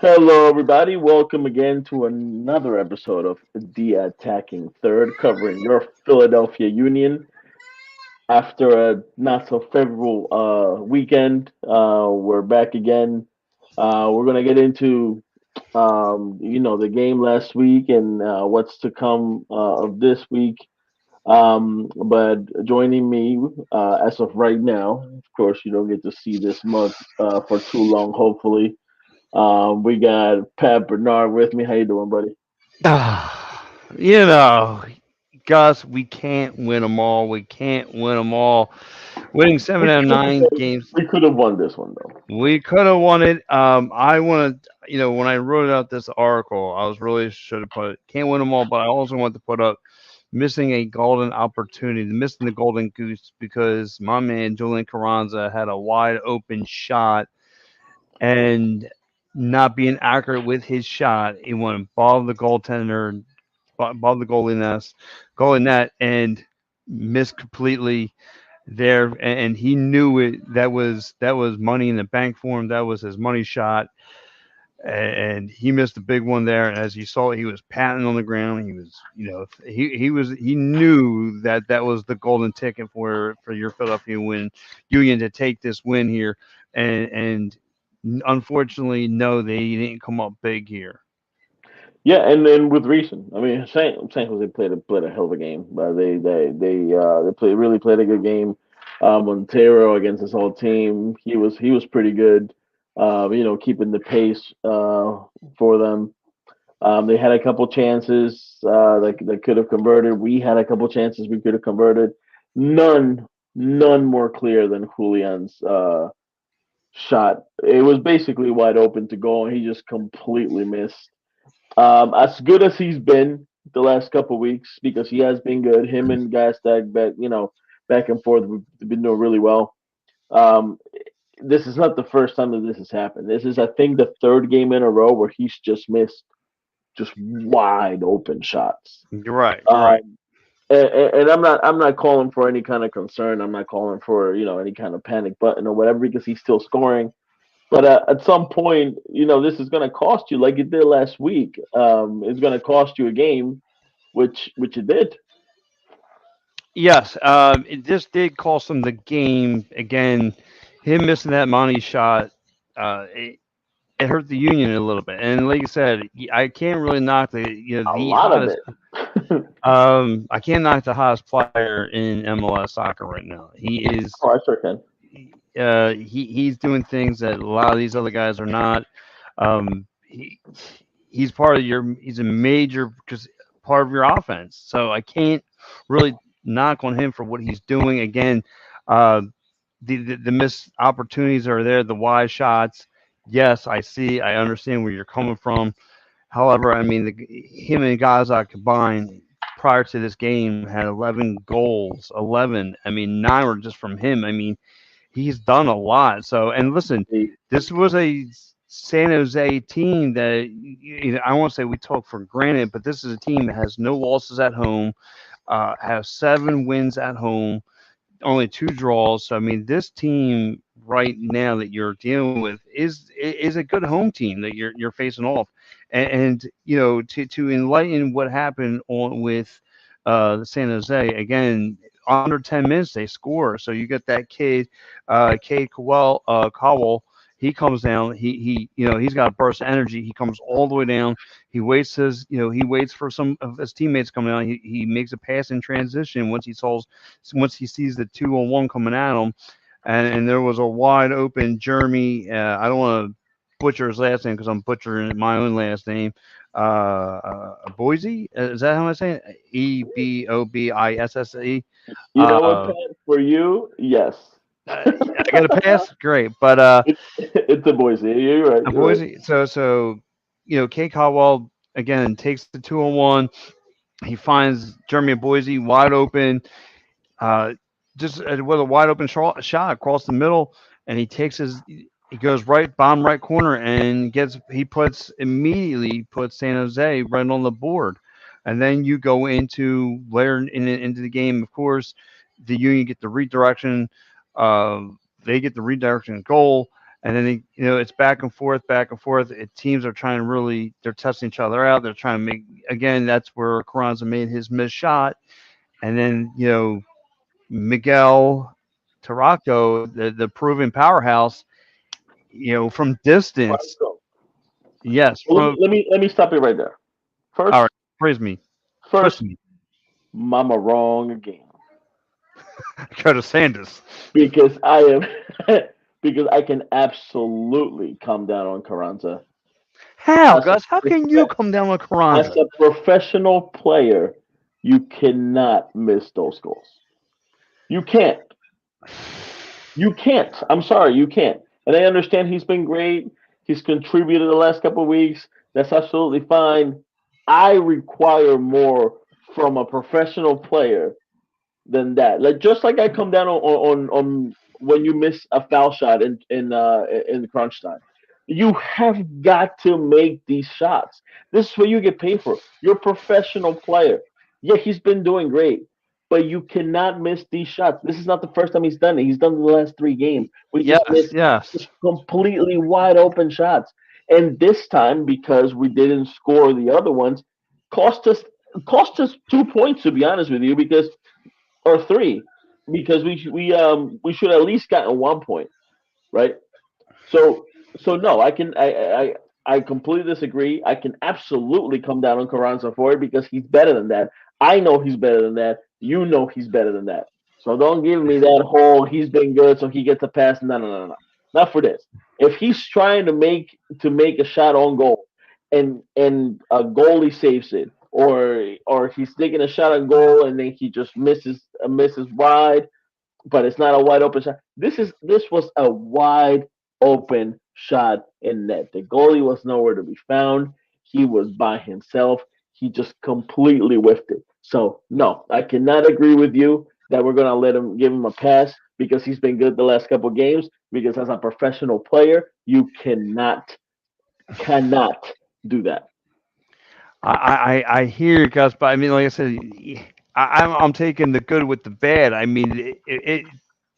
Hello, everybody. Welcome again to another episode of The Attacking Third, covering your Philadelphia Union. After a not so favorable weekend, we're back again. We're gonna get into the game last week and what's to come of this week. But joining me as of right now, of course, you don't get to see this month for too long, hopefully. We got Pat Bernard with me. How you doing, buddy? Ah, you know, Gus, we can't win them all. We can't win them all. Winning seven We out of could nine games, we could have won this one though. we could have won it. I want to, when I wrote out this article, I was really should have put can't win them all, but I also want to put up missing a golden opportunity, missing the golden goose because my man Julian Carranza had a wide open shot and not being accurate with his shot. He went above the goaltender, above the goalie net, and missed completely there. And he knew it. That was money in the bank for him. That was his money shot, and he missed a big one there. And as you saw, he was patting on the ground. He was, he knew that that was the golden ticket for your Philadelphia Union to take this win here, and unfortunately, no, they didn't come up big here. Yeah, and with reason. I mean, San Jose played a hell of a game, but they really played a good game. Montero against his whole team, he was pretty good. Keeping the pace for them. They had a couple chances that could have converted. We had a couple chances we could have converted. None, none more clear than Julian's shot. It was basically wide open to go, and he just completely missed. As good as he's been the last couple weeks, because he has been good. Him and Gastag, back and forth, we've been doing really well. Um, this is not the first time that this has happened. This is, I think, the third game in a row where he's just missed just wide open shots. You're right. You're right. Um, and I'm not calling for any kind of concern. I'm not calling for any kind of panic button or whatever because he's still scoring. But at some point, this is going to cost you, like it did last week. It's going to cost you a game, which it did. Yes, this did cost him the game again. Him missing that money shot, it hurt the Union a little bit. And like I said, I can't really knock A the lot of hottest. it. I can't knock the hottest player in MLS soccer right now. He is Oh, I sure can. he's doing things that a lot of these other guys are not. He's part of he's a major just part of your offense. So I can't really knock on him for what he's doing. Again, uh, the missed opportunities are there, the wide shots. Yes, I understand where you're coming from. However, I mean, him and Gaza combined prior to this game had 11 goals. 11. I mean, 9 were just from him. I mean, he's done a lot. So, and listen, The- this was a San Jose team that I won't say we took for granted, but this is a team that has no losses at home, has 7 wins at home, only 2 draws. So I mean, this team right now that you're dealing with is a good home team that you're facing off, and to enlighten what happened on with the San Jose again. Under 10 minutes they score, so you get that kid, Cade Cowell. He comes down. He's got a burst of energy. He comes all the way down. He waits for some of his teammates coming down. He makes a pass in transition once he sees the 2-on-1 coming at him, and there was a wide open Jeremy. I don't want to butcher his last name because I'm butchering my own last name. Boise, is that how I say it? Ebobisse. You know what, Uh, Pat? For you, yes. I got a pass, great, but It's the Boise. You're right. You're right. Boise. So Kate Caldwell again takes the 2-on-1. He finds Jeremy Boise wide open. Uh, just with a wide open shot across the middle, and he goes right bottom right corner and immediately puts San Jose right on the board, and then you go into the game. Of course, the Union get the redirection. Uh, they get the redirection goal, And then it's back and forth, back and forth. Teams are trying to really, they're testing each other out. They're trying to make, again, that's where Carranza made his missed shot. And then Miguel Taraco, the proven powerhouse, from Right. distance. So, Yes, well, from let me stop you right there. all First, right, praise me, twist first, me, Mama wrong again Curtis Sanders. because I am because I can absolutely come down on Carranza How, as Gus? How a can you come down with as Carranza? a professional player. You cannot miss those goals. You can't. You can't. I'm sorry, you can't. And I understand he's been great. He's contributed the last couple of weeks. That's absolutely fine. I require more from a professional player than that. Like just like I come down on when you miss a foul shot in the crunch time. You have got to make these shots. This is what you get paid for. You're a professional player. Yeah, he's been doing great, but you cannot miss these shots. This is not the first time he's done it. He's done it the last three games. We just Yes, missed yes. just completely wide open shots. And this time, because we didn't score the other ones, cost us cost us 2 points to be honest with you, because or three, because we should at least gotten 1 point, right? So no, I completely disagree. I can absolutely come down on Carranza for it because he's better than that. I know he's better than that. You know he's better than that. So don't give me that whole he's been good so he gets a pass. No, no, no, no. Not for this. If he's trying to make a shot on goal and a goalie saves it, or he's taking a shot on goal and then he just misses wide, but it's not a wide open shot. This was a wide open shot in net. The goalie was nowhere to be found. He was by himself. He just completely whiffed it. So no, I cannot agree with you that we're gonna give him a pass because he's been good the last couple of games. Because as a professional player, you cannot do that. I hear you, Gus, but I mean, like I said, I'm taking the good with the bad. I mean,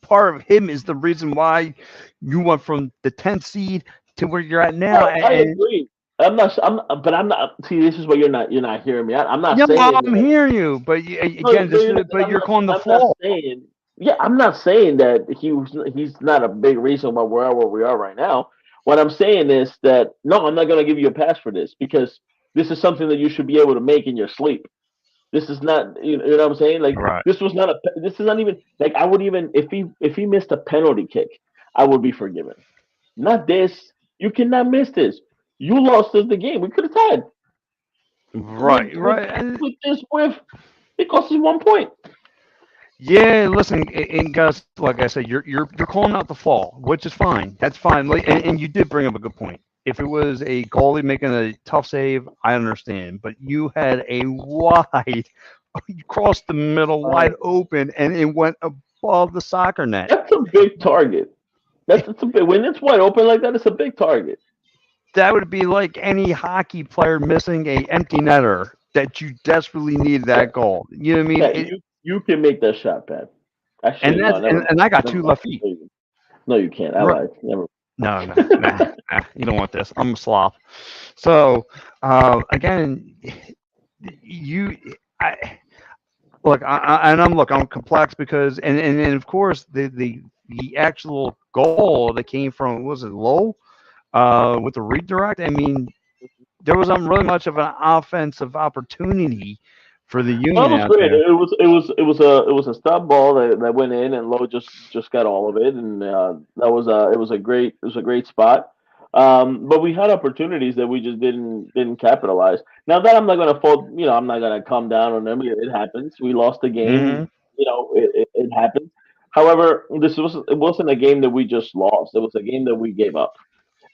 part of him is the reason why you went from the 10th seed to where you're at now. Oh, I And agree. But I'm not. See, this is what you're not hearing me. I'm not yeah, saying I'm that. hearing you, but No, again, no, this you're is, not, but I'm you're not. calling the I'm not fall. saying. Yeah, I'm not saying that he's not a big reason why we're where we are right now. What I'm saying is that no, I'm not going to give you a pass for this because this is something that you should be able to make in your sleep. This is not, you know what I'm saying? Like Right. this was not a. This is not even like I would even if he missed a penalty kick, I would be forgiven. Not this. You cannot miss this. You lost us the game. We could have tied with Right, with right. And this with it cost us 1 point. yeah, listen, and Gus, like I said, you're calling out the fall, which is fine. That's fine. Like, and you did bring up a good point. If it was a goalie making a tough save, I understand. But you had a wide, you crossed the middle Uh, wide open, and it went above the soccer net. that's a big target. That's a big when it's wide open like that. It's a big target. That would be like any hockey player missing a empty netter that you desperately need that Pat, goal. You know what I mean? Pat, you can make that shot, Pat. Actually, And no, that's never mind. and I got Never two mind. left feet. No, you can't. I lied. Never. No, no, nah, you don't want this. I'm a slob. So, again, you, I look, and I'm complex because, and of course, the actual goal that came from was it Low, with the redirect. I mean, there wasn't really much of an offensive opportunity for the No, it Union was out great. there. It was a stop ball that went in, and Lowe just got all of it, and that was a great spot. But we had opportunities that we just didn't capitalize. Now that I'm not gonna fall, I'm not gonna come down on them. It happens. We lost the game. Hmm. It happens. However, it wasn't a game that we just lost. It was a game that we gave up.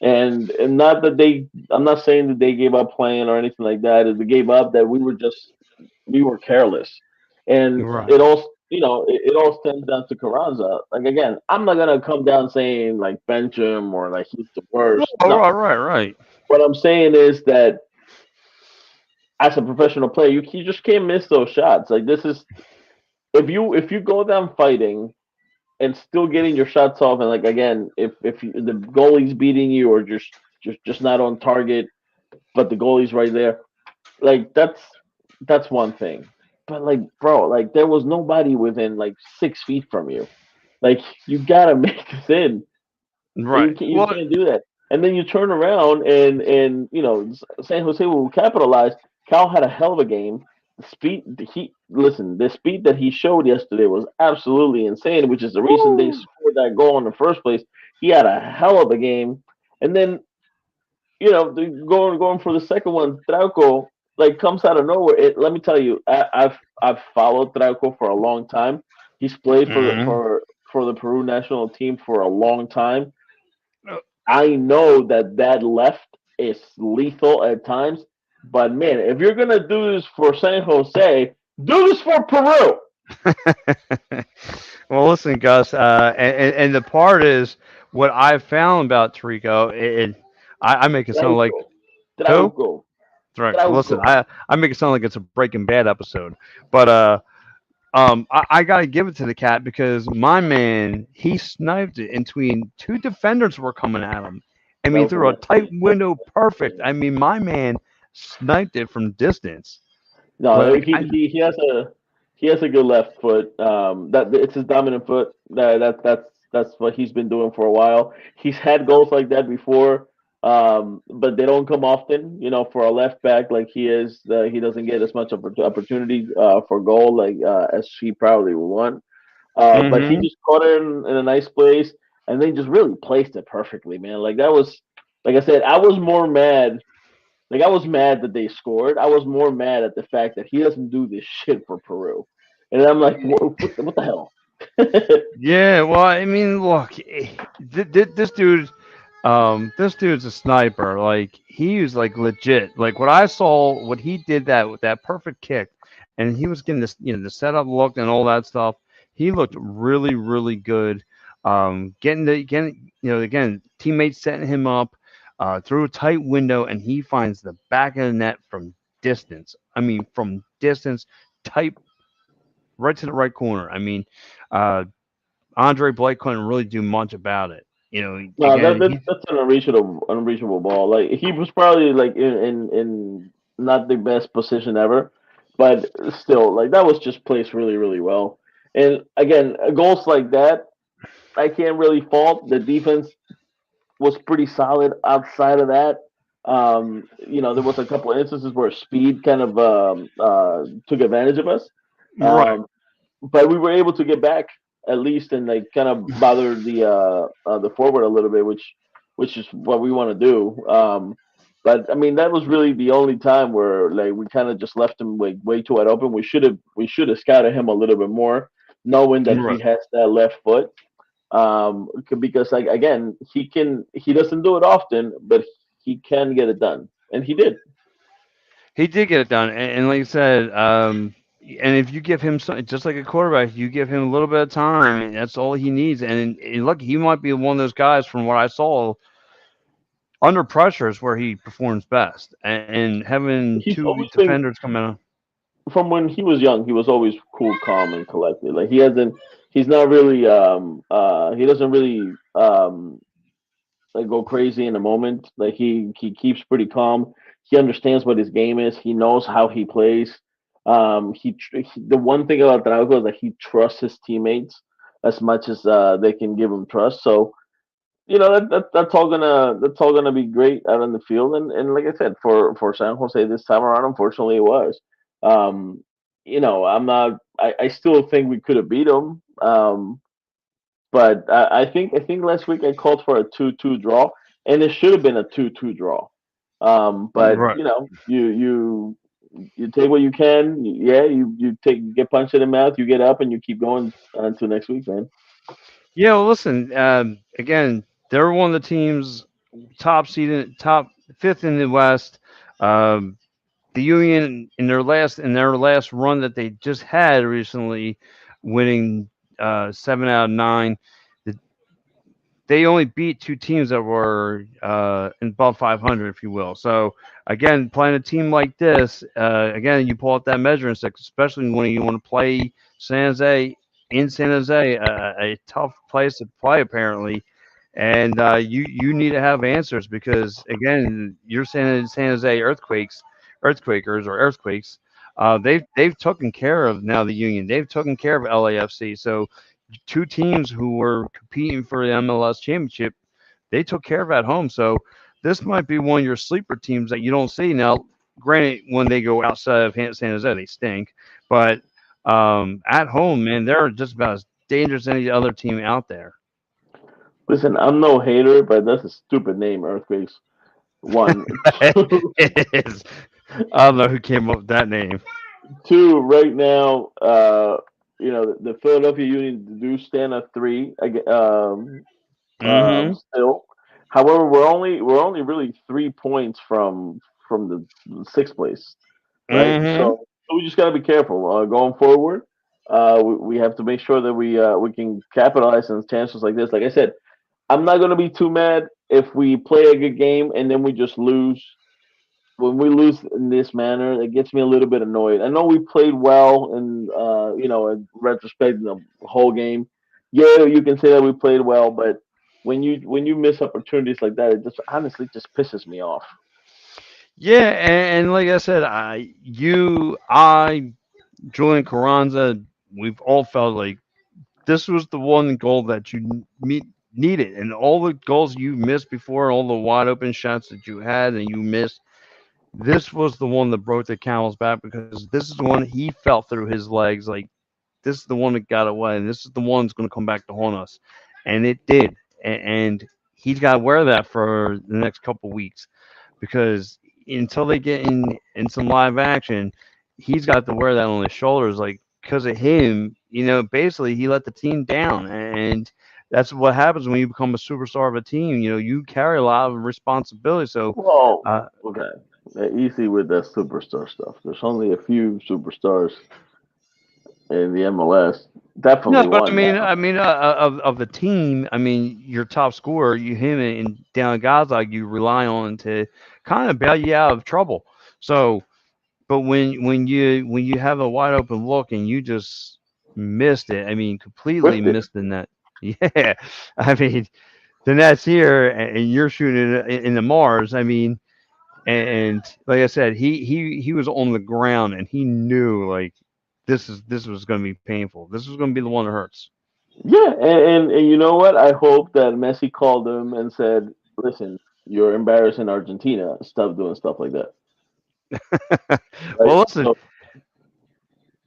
And not that I'm not saying that they gave up playing or anything like that. They gave up that we were careless, and Right. it all stems down to Carranza. Like again, I'm not gonna come down saying like bench him or like he's the worst. Oh, No, right. what I'm saying is that as a professional player, you just can't miss those shots. Like this is if you go down fighting, and still getting your shots off, and like again, the goalie's beating you or just not on target, but the goalie's right there, like that's one thing. But like, bro, like there was nobody within like 6 feet from you. Like you gotta make this in. Right. You Well, can't do that. And then you turn around and San Jose will capitalize. Cal had a hell of a game. The speed that he showed yesterday was absolutely insane, which is the reason they woo. scored that goal in the first place. He had a hell of a game. And then going for the second one, Trauco like comes out of nowhere. Let me tell you, I've followed Trauco for a long time. He's played Mhm. for the Peru national team for a long time. I know that left is lethal at times, but man, if you're gonna do this for San Jose, do this for Peru. Well, listen, Gus, and the part is what I've found about Tarico. I make it sound like Trauco, who? Trauco, Right. Listen, Trauco. I make it sound like it's a Breaking Bad episode, but I gotta give it to the cat because my man he sniped it in between two defenders were coming at him. I That mean, was a through a nice tight play. window, perfect. I mean, my man sniped it from distance. No, Like he has a good left foot. That it's his dominant foot. That's what he's been doing for a while. He's had goals like that before, but they don't come often. For a left back like he is, he doesn't get as much opportunity for goal like as he probably would want. But he hmm just caught it in a nice place, and then just really placed it perfectly, man. Like that was, like I said, I was more mad I was mad that they scored. I was more mad at the fact that he doesn't do this shit for Peru, and I'm like, what the hell? Yeah, well, I mean, look, this dude's a sniper. Like he was like legit. Like what I saw, what he did that with that perfect kick, and he was getting this, the setup look and all that stuff. He looked really, really good. Getting, again, teammates setting him up through a tight window, and he finds the back of the net from distance. I mean, from distance, tight, right to the right corner. I mean, uh, Andre Blake couldn't really do much about it. No, Again, that's an unreachable ball. Like he was probably like in not the best position ever, but still, like that was just placed really really well. And again, goals like that, I can't really fault. The defense was pretty solid outside of that. There was a couple of instances where speed kind of took advantage of us, right. um, but we were able to get back at least and like kind of bother the forward a little bit, which is what we want to do. But I mean, that was really the only time where like we kind of just left him way too wide open. We should have scouted him a little bit more, knowing that he Right. has that left foot because like again he doesn't do it often, but he can get it done, and he did. He did get it done, and like I said, and if you give him some, just like a quarterback, you give him a little bit of time, and that's all he needs. And look, he might be one of those guys from what I saw under pressure is where he performs best, and having He's two always been defenders come in. from when he was young. He was always cool, calm, and collected. Like he's not really he doesn't really like go crazy in the moment. Like he keeps pretty calm. He understands what his game is. He knows how he plays. The one thing about Trauco is that he trusts his teammates as much as they can give him trust. So that's all gonna be great out on the field. And like I said, for San Jose this time around, unfortunately, it was. Um, I still think we could have beat them. But I think last week I called for a 2-2 draw, and it should have been a 2-2 draw. But Right. you take what you can. Yeah, you get punched in the mouth, you get up, and you keep going until next week, man. Yeah. Well, listen. Again, they're one of the teams top fifth in the West. Um, the Union in their last run that they just had recently, winning 7 out of 9. The, they only beat two teams that were above 500, if you will. So again, playing a team like this, again, you pull out that measuring stick, especially when you want to play San Jose. in San Jose, a tough place to play apparently, and you need to have answers because again, you're San Jose earthquakers or earthquakes. They've taken care of now the Union. They've taken care of LAFC. So two teams who were competing for the MLS championship, they took care of at home. So this might be one of your sleeper teams that you don't see now. Granted, when they go outside of San Jose, they stink, but at home, man, they're just about as dangerous as any other team out there. Listen, I'm no hater, but that's a stupid name, Earthquakes. One, It is. I don't know who came up with that name. two. Right now, the Philadelphia Union do stand at three. Hmm. Still, however, we're only really 3 points from the sixth place, right? Hmm. So we just got to be careful going forward. We have to make sure that we can capitalize on chances like this. Like I said, I'm not going to be too mad if we play a good game and then we just lose. When we lose in this manner, it gets me a little bit annoyed. I know we played well in in retrospect in the whole game. Yeah, you can say that we played well, but when you miss opportunities like that, it just honestly just pisses me off. Yeah, and like I said, Julian Carranza, we've all felt like this was the one goal that you needed, and all the goals you missed before, all the wide open shots that you had and you missed. This was the one that broke the camel's back because this is the one he felt through his legs. Like this is the one that got away, and this is the one that's going to come back to haunt us, and it did. And he's got to wear that for the next couple weeks because until they get in some live action, he's got to wear that on his shoulders. Like because of him, basically he let the team down, and that's what happens when you become a superstar of a team. You carry a lot of responsibility. So, Well, uh, okay, easy with that superstar stuff. There's only a few superstars in the MLS. no, Definitely but one now. of the team, I mean, your top scorer, him and down guys like you rely on to kind of bail you out of trouble. So, but when you have a wide open look and you just missed it, I mean, completely Whipped it. missed the net. Yeah, I mean, the net's here and you're shooting it in the Mars. I mean, and like I said, he was on the ground and he knew like this was going to be painful. This was going to be the one that hurts. Yeah, and you know what? I hope that Messi called him and said, "Listen, you're embarrassing Argentina. Stop doing stuff like that." Right? Well, listen, So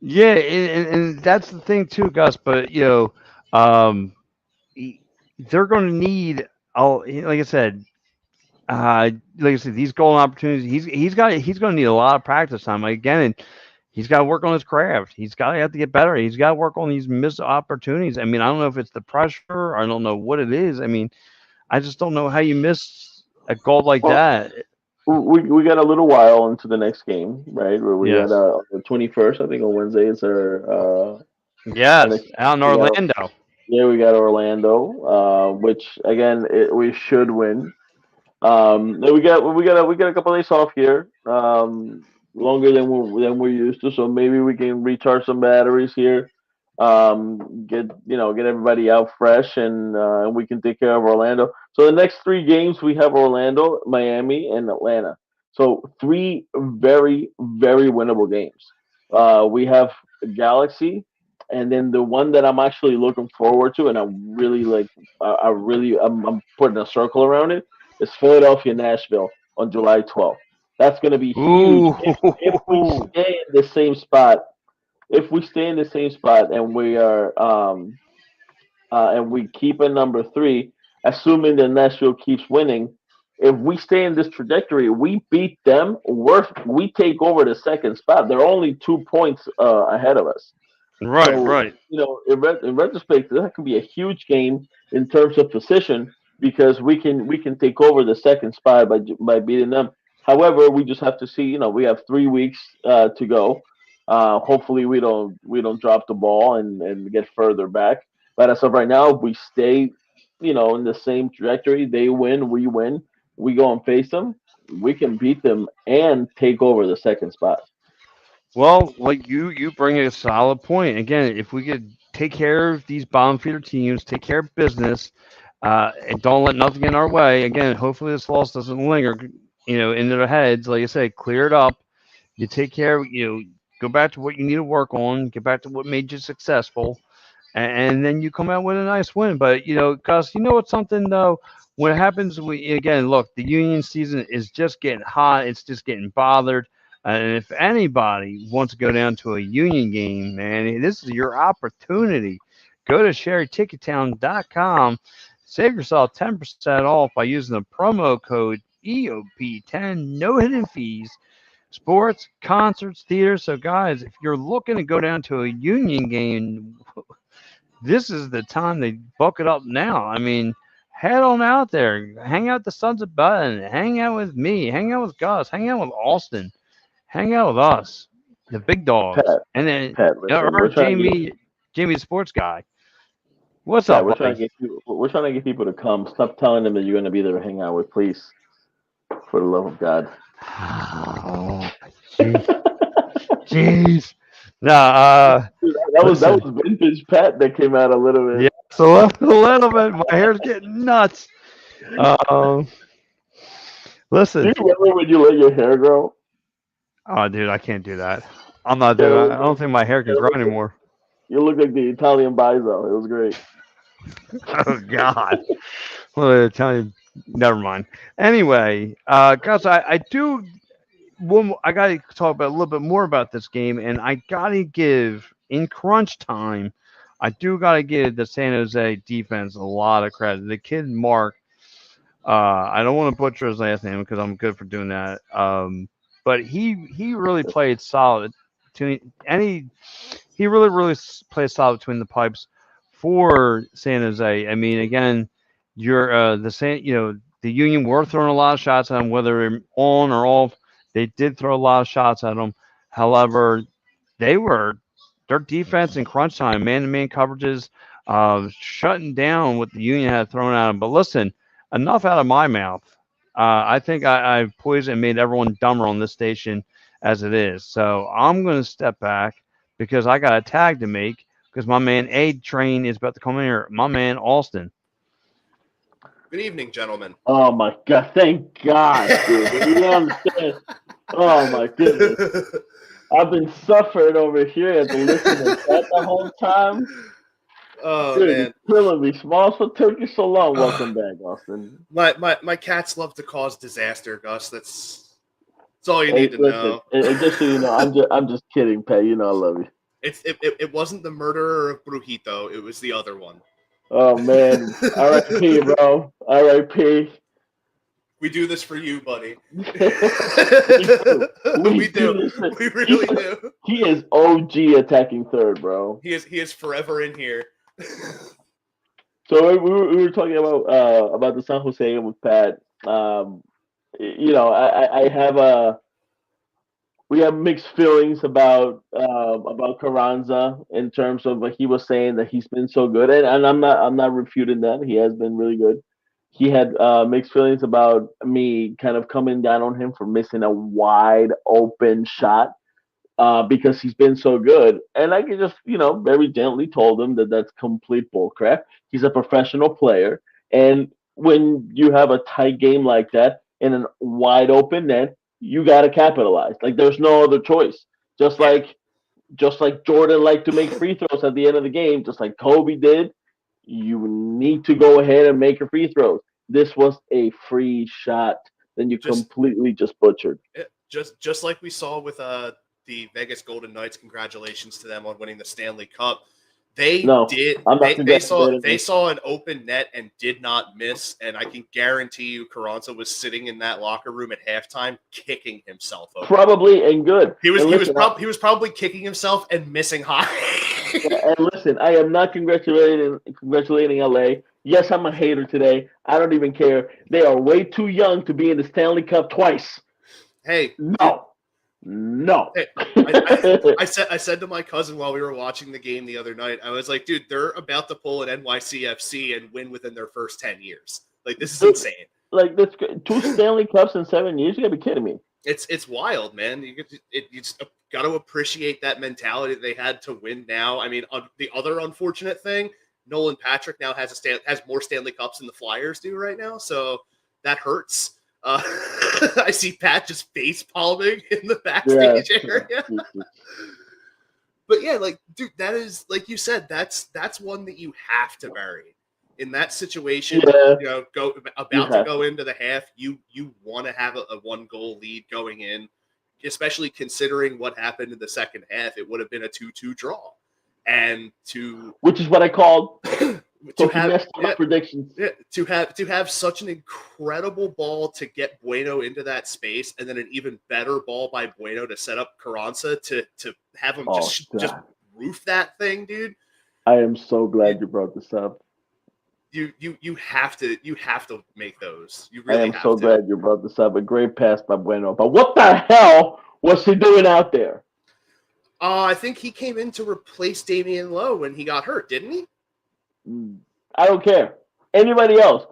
yeah, and that's the thing too, Gus. But um, they're going to need. Like I said, these golden opportunities. He's going to need a lot of practice time again, and he's got to work on his craft. He's got to have to get better. He's got to work on these missed opportunities. I mean, I don't know if it's the pressure. I don't know what it is. I mean, I just don't know how you miss a goal like well, that. we got a little while into the next game, right? Where we got Yes, on the 21st, I think on Wednesday is our yes, next. out in We got Orlando. yeah, we got Orlando, which again we should win. Then we got a couple days off here, longer than we're used to. So maybe we can recharge some batteries here. Get everybody out fresh, and we can take care of Orlando. So the next three games we have Orlando, Miami, and Atlanta. So three very very winnable games. We have Galaxy, and then the one that I'm actually looking forward to, and I'm really like, I'm putting a circle around it is Philadelphia Nashville on July 12th. That's going to be huge Ooh, if we stay in the same spot. If we stay in the same spot and we keep at number three, assuming that Nashville keeps winning, if we stay in this trajectory, we beat them. We take over the second spot. They're only 2 points ahead of us. right, So, right. in retrospect, that could be a huge game in terms of position because we can take over the second spot by beating them. However, we just have to see. We have 3 weeks to go. Hopefully, we don't drop the ball and get further back. But as of right now, if we stay, in the same trajectory, they win, we win. We go and face them. We can beat them and take over the second spot. Well, like you bring a solid point. Again, if we could take care of these bottom feeder teams, take care of business, and don't let nothing get in our way. Again, hopefully this loss doesn't linger, into their heads. Like I say, clear it up. You take care, go back to what you need to work on, get back to what made you successful, and then you come out with a nice win. But Gus, what's something though? When it happens, again look, the Union season is just getting hot. It's just getting bothered. And if anybody wants to go down to a Union game, man, this is your opportunity. Go to SherryTicketTown.com. Save yourself 10% off by using the promo code EOP10. No hidden fees. Sports, concerts, theaters. So, guys, if you're looking to go down to a Union game, this is the time to book it up now. I mean, head on out there. Hang out with the Sons of Button. Hang out with me. Hang out with Gus. Hang out with Austin. Hang out with us, the big dogs. Pat, And then listen, or Jamie, the sports guy. What's Pat, up, we're trying buddy? to get people to come. Stop telling them that you're going to be there to hang out with, please. For the love of God. Oh, jeez. Nah, that was vintage Pat that came out a little bit. yeah, so a little bit. My hair's getting nuts. Listen. Do you remember when you let your hair grow? Oh, dude, I can't do that. I'm not doing. I don't think my hair can grow anymore. You look like the Italian Bizo. It was great. Oh God. Well, tell you. Never mind. Anyway, guys, I do. I got to talk about a little bit more about this game, and I got to give in crunch time. I do got to give the San Jose defense a lot of credit. The kid Mark. I don't want to butcher his last name because I'm good for doing that. But he really played solid. He really played solid between the pipes for San Jose. I mean, again, the Union were throwing a lot of shots at him, whether on or off. They did throw a lot of shots at him. However, their defense in crunch time, man-to-man coverages, shutting down what the Union had thrown at him. But listen, enough out of my mouth. I think I've poisoned and made everyone dumber on this station as it is. So I'm going to step back because I got a tag to make because my man A-Train is about to come in here. My man Austin. Good evening, gentlemen. Oh my God! Thank God, dude. You don't understand. Oh my goodness! I've been suffering over here at the listen to that the whole time. Oh dude, man, it's killing me. Small so took you so long. Welcome back, Austin. My cats love to cause disaster, Gus. That's all you need to know. And just so you know, I'm just kidding, Pat. You know I love you. It wasn't the murderer of Brujito. It was the other one. Oh man, R.I.P. bro, R.I.P. We do this for you, buddy. we do. We really do. He is OG attacking third, bro. He is forever in here. So we were talking about the San Jose game with Pat. I have we have mixed feelings about Carranza in terms of what he was saying that he's been so good, and I'm not refuting that. He has been really good. He had mixed feelings about me kind of coming down on him for missing a wide open shot because he's been so good. And I could just, very gently told him that that's complete bullcrap. He's a professional player. And when you have a tight game like that in a wide open net, you got to capitalize. Like there's no other choice. Just like Jordan liked to make free throws at the end of the game, just like Kobe did, you need to go ahead and make your free throws. This was a free shot. Then you completely just butchered. Just like we saw with the Vegas Golden Knights. Congratulations to them on winning the Stanley Cup. They saw an open net and did not miss. And I can guarantee you Carranza was sitting in that locker room at halftime kicking himself over. Probably and good. He was probably kicking himself and missing high. And listen, I am not congratulating LA. Yes, I'm a hater today. I don't even care. They are way too young to be in the Stanley Cup twice. Hey. No. Hey, I said to my cousin while we were watching the game the other night, I was like, dude, they're about to pull an NYCFC and win within their first 10 years. Like, this is insane. Like, that's 2 Stanley Cups in 7 years? You gotta be kidding me. It's wild, man. You just got to appreciate that mentality that they had to win now. I mean, the other unfortunate thing, Nolan Patrick now has more Stanley Cups than the Flyers do right now, so that hurts. I see Pat just face palming in the backstage area. But yeah, like, dude, that is, like you said, that's one that you have to bury. In that situation, go into the half, you want to have a 1-goal lead going in, especially considering what happened in the second half. It would have been a 2-2 draw, which is what I called predictions. Yeah, to have such an incredible ball to get Bueno into that space, and then an even better ball by Bueno to set up Carranza to have him just roof that thing, dude. I am so glad you brought this up. You have to make those. You really I am so glad you brought this up. A great pass by Bueno. But what the hell was he doing out there? I think he came in to replace Damian Lowe when he got hurt, didn't he? I don't care. Anybody else?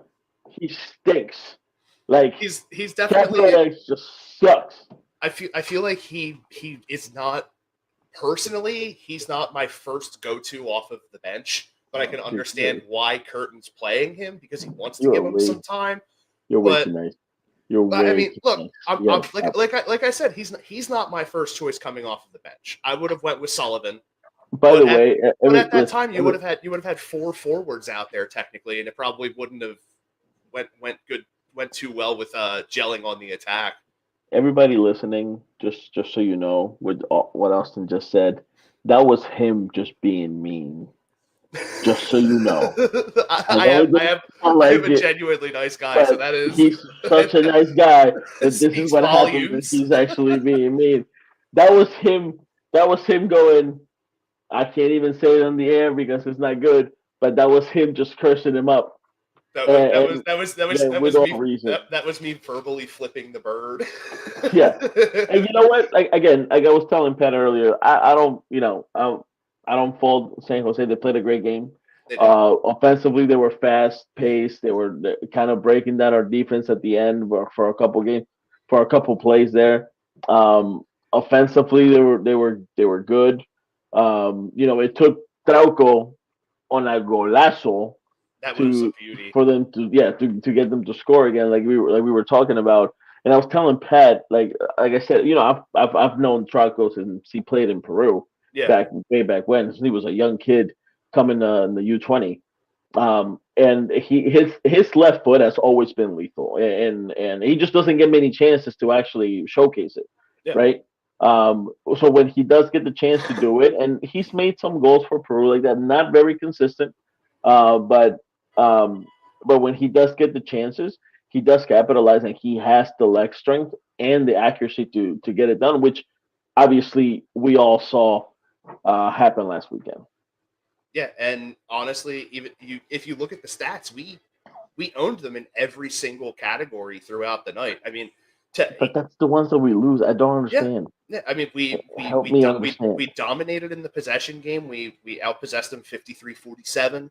He stinks. Like he's definitely just sucks. I feel like he is not personally. He's not my first go-to off of the bench. But I can understand why Curtin's playing him because he wants to give him some time. You're way too nice. I mean, look, like I said, he's not my first choice coming off of the bench. I would have went with Sullivan. By the way, at that time you would have had 4 forwards out there technically, and it probably wouldn't have went too well with gelling on the attack. Everybody listening, just so you know, with what Austin just said, that was him just being mean. Just so you know, I am a genuinely nice guy, so that is. He's such a nice guy that this is what happens. He's actually being mean. That was him. That was him going. I can't even say it on the air because it's not good. But that was him just cursing him up. That was me verbally flipping the bird. Yeah, and you know what? Like I was telling Pat earlier, I don't fault San Jose. They played a great game. Offensively, they were fast paced. They were kind of breaking down our defense at the end for a couple plays there. Offensively, they were good. It took Trauco on a golazo for them to get them to score again, like we were talking about. And I was telling Pat, like I said, I've known Trauco since he played in Peru. Yeah. Way back when he was a young kid coming in the U20, and his left foot has always been lethal, and he just doesn't get many chances to actually showcase it, right? So when he does get the chance to do it, and he's made some goals for Peru like that, not very consistent, but when he does get the chances, he does capitalize, and he has the leg strength and the accuracy to get it done, which obviously we all saw happened last weekend. Yeah, and honestly, even if you look at the stats, we owned them in every single category throughout the night. I mean, but that's the ones that we lose. I don't understand. Yeah. I mean, we dominated in the possession game. We outpossessed them 53-47.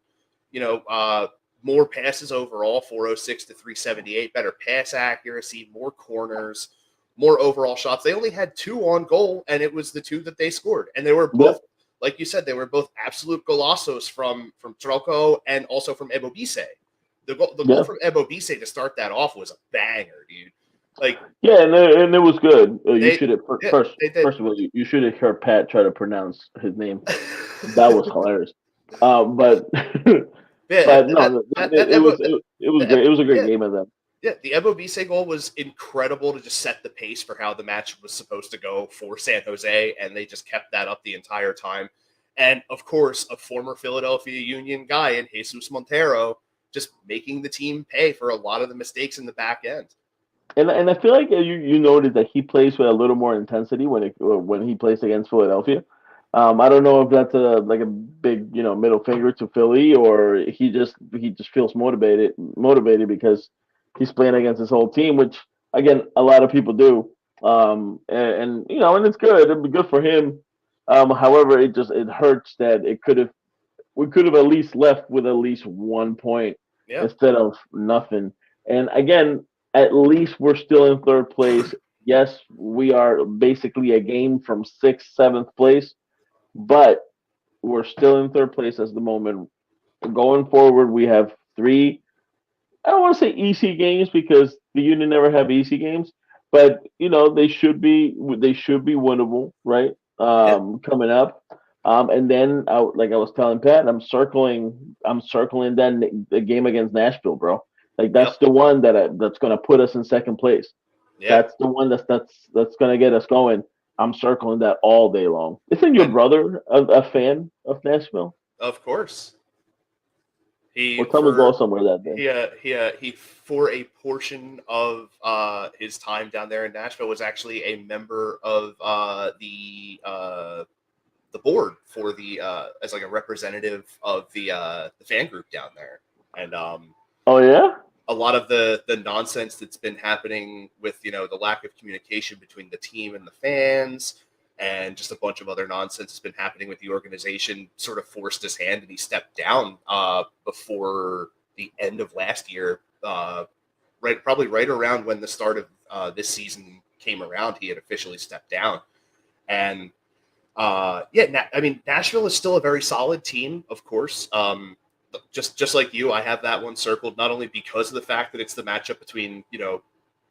More passes overall, 406 to 378. Better pass accuracy, more corners, more overall shots. They only had 2 on goal, and it was the 2 that they scored. And they were both, like you said, they were both absolute golazos from Trauco and also from Ebobisse. The goal from Ebobisse to start that off was a banger, dude. Like and it was good. First of all, you should have heard Pat try to pronounce his name. That was hilarious. But it was great. It was a great game of them. Yeah, the Ebobisse goal was incredible to just set the pace for how the match was supposed to go for San Jose, and they just kept that up the entire time. And, of course, a former Philadelphia Union guy in Jesus Montero just making the team pay for a lot of the mistakes in the back end. And I feel like you noted that he plays with a little more intensity when he plays against Philadelphia. I don't know if that's a big middle finger to Philly, or he just feels motivated because he's playing against his whole team, which again a lot of people do, and it's good. It'd be good for him. However, it hurts that we could have at least left with at least 1 point instead of nothing. And again, at least we're still in third place Yes, we are basically a game from sixth, seventh place, but we're still in third place at the moment. Going forward, we have three. I don't want to say easy games because the Union never have easy games, but they should be winnable, right? Yeah. Coming up, and then like I was telling Pat, I'm circling that the game against Nashville, bro. Like that's Yep. the one that's gonna put us in second place. Yeah. That's the one that's gonna get us going. I'm circling that all day long. Isn't your And brother a fan of Nashville? of course, he Well, tell me go for somewhere that day. he for a portion of his time down there in Nashville was actually a member of the board for the as like a representative of the fan group down there, and Oh yeah. a lot of the nonsense that's been happening with the lack of communication between the team and the fans, and just a bunch of other nonsense that's been happening with the organization sort of forced his hand, and he stepped down before the end of last year, probably right around when the start of this season came around. He had officially stepped down, and I mean, Nashville is still a very solid team, of course. Just like you, I have that one circled not only because of the fact that it's the matchup between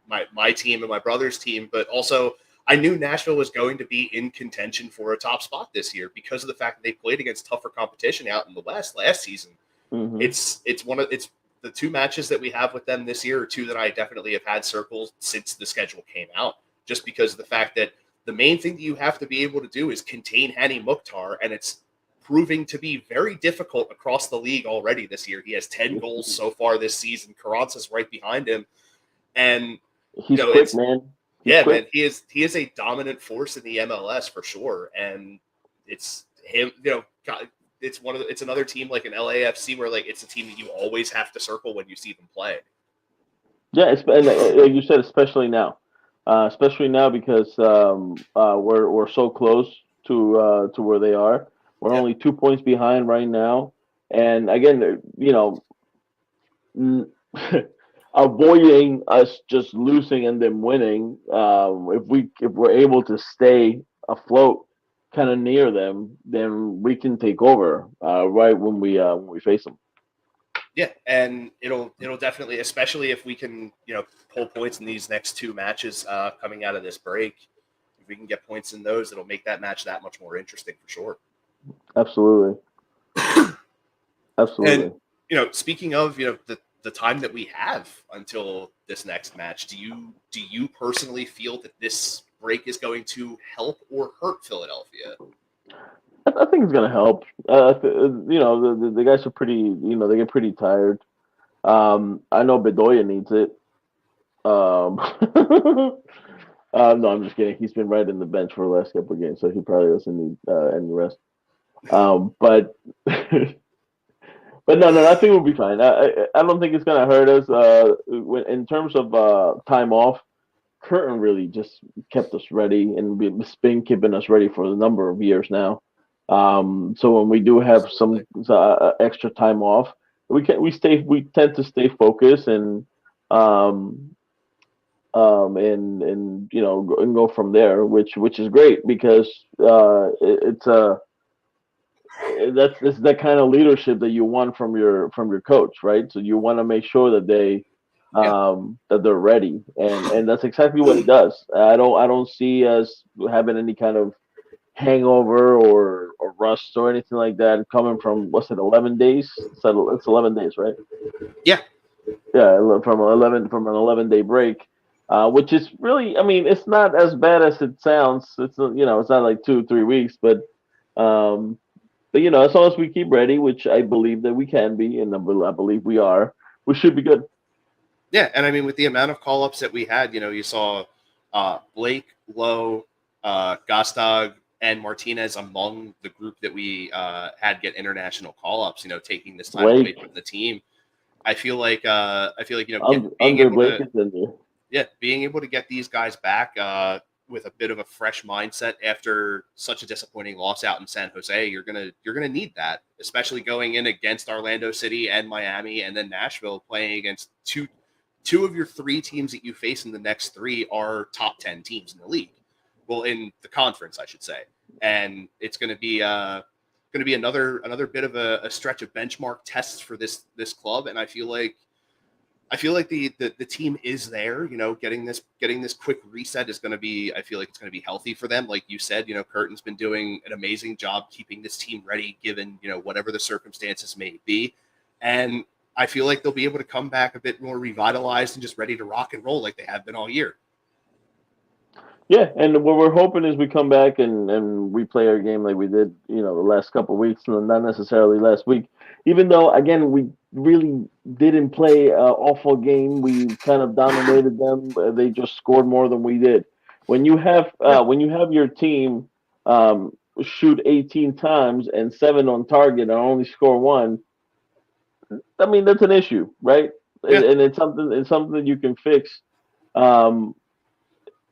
my team and my brother's team, but also I knew Nashville was going to be in contention for a top spot this year because of the fact that they played against tougher competition out in the West last season. Hmm. It's the two matches that we have with them this year are two that I definitely have had circled since the schedule came out, just because of the fact that the main thing that you have to be able to do is contain Hani Mukhtar, and it's proving to be very difficult across the league already this year. He has 10 goals so far this season. Carranza's right behind him. And He's quick, it's man. He's yeah, man, quick. he is a dominant force in the MLS for sure. And it's him, it's another team like an LAFC where like it's a team that you always have to circle when you see them play. Yeah, and like you said, especially now because we're so close to where they are. We're Yeah. only 2 points behind right now, and again, n- avoiding us just losing and then winning. If we're able to stay afloat, kind of near them, then we can take over right when we face them. Yeah, and it'll definitely, especially if we can, pull points in these next two matches coming out of this break. If we can get points in those, it'll make that match that much more interesting for sure. Absolutely, And absolutely. speaking of the time that we have until this next match, do you personally feel that this break is going to help or hurt Philadelphia? I think it's gonna help. The guys are pretty. They get pretty tired. I know Bedoya needs it. Um, no, I'm just kidding. He's been right in the bench for the last couple of games, so he probably doesn't need any rest. But but no, I think we'll be fine. I don't think it's gonna hurt us. In terms of time off, Curtin really just kept us ready, and it's been keeping us ready for a number of years now. So when we do have some Absolutely. extra time off, we tend to stay focused um, and go from there, which is great because it's a that's that kind of leadership that you want from your coach, right? So you want to make sure that Yeah. they're ready, and that's exactly what it does. I don't see us having any kind of hangover or rust or anything like that coming from, what's it, 11 days? So it's 11 days, right? Yeah. Yeah, from an 11-day break, which is really, I mean, it's not as bad as it sounds. It's not like 2 3 weeks, um, but as long as we keep ready, which I believe that we can be, and I believe we are, we should be good. Yeah, and I mean, with the amount of call ups that we had, you saw Blake, Lowe, Gastag, and Martinez among the group that we had get international call ups. Taking this time away Blake, from the team. I feel like being Andre able Blake to is in there. being able to get these guys back with a bit of a fresh mindset after such a disappointing loss out in San Jose, you're gonna need that, especially going in against Orlando City and Miami, and then Nashville, playing against 2 of your 3 teams that you face in the next 3 are top 10 teams in the league. Well, in the conference, I should say. And it's going to be another bit of a stretch of benchmark tests for this club. And I feel like the team is there. Getting this quick reset is going to be. I feel like it's going to be healthy for them. Like you said, Curtin's been doing an amazing job keeping this team ready, given whatever the circumstances may be. And I feel like they'll be able to come back a bit more revitalized and just ready to rock and roll like they have been all year. Yeah, and what we're hoping is we come back and we play our game like we did, the last couple of weeks, and not necessarily last week. Even though, again, we really didn't play an awful game, we kind of dominated them. They just scored more than we did. When you have your team shoot 18 times and 7 on target and only score 1, I mean that's an issue, right? Yeah. And it's something that you can fix.